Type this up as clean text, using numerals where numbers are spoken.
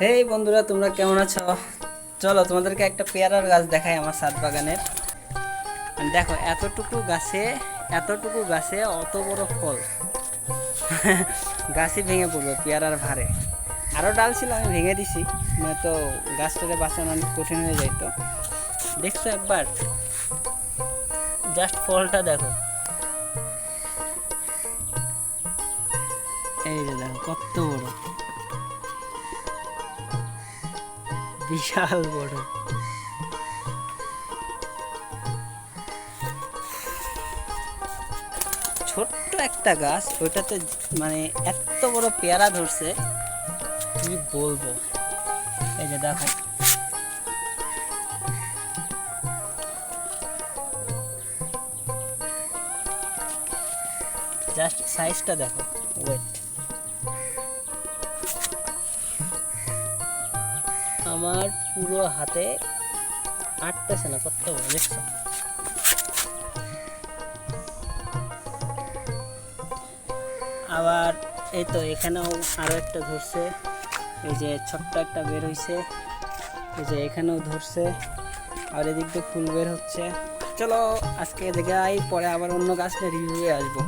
হেই বন্ধুরা, তোমরা কেমন আছো? চলো তোমাদেরকে একটা পেয়ারার গাছ দেখাই আমার ছাদ বাগানের। দেখো, এতটুকু গাছে অত বড় ফল। গাছই ভেঙে পড়বে পেয়ারার ভারে। আরও ডাল ছিল, আমি ভেঙে দিছি, নয়তো গাছটাকে বাঁচানো অনেক কঠিন হয়ে যাইতো। দেখছো একবার, জাস্ট ফলটা দেখো। এই যে দেখো কত বড়, বিশাল বড়। ছোট্ট একটা গাছ, ওইটাতে মানে এত বড় পেয়ারা ধরছে, কি বলবো। এই যে দেখো, জাস্ট সাইজটা দেখো, ওয়েট। আমার পুরো হাতে আটতেছে না, কত বড় দেখছো। আবার এই তো এখানেও আরো একটা ধরছে, এই যে ছোট্ট একটা বের হইছে, এই যে এখানেও ধরছে, আর এদিক দিয়ে ফুল বের হচ্ছে। চলো আজকে দেখাই, পরে আবার অন্য গাছটা রিভিউ আসবো।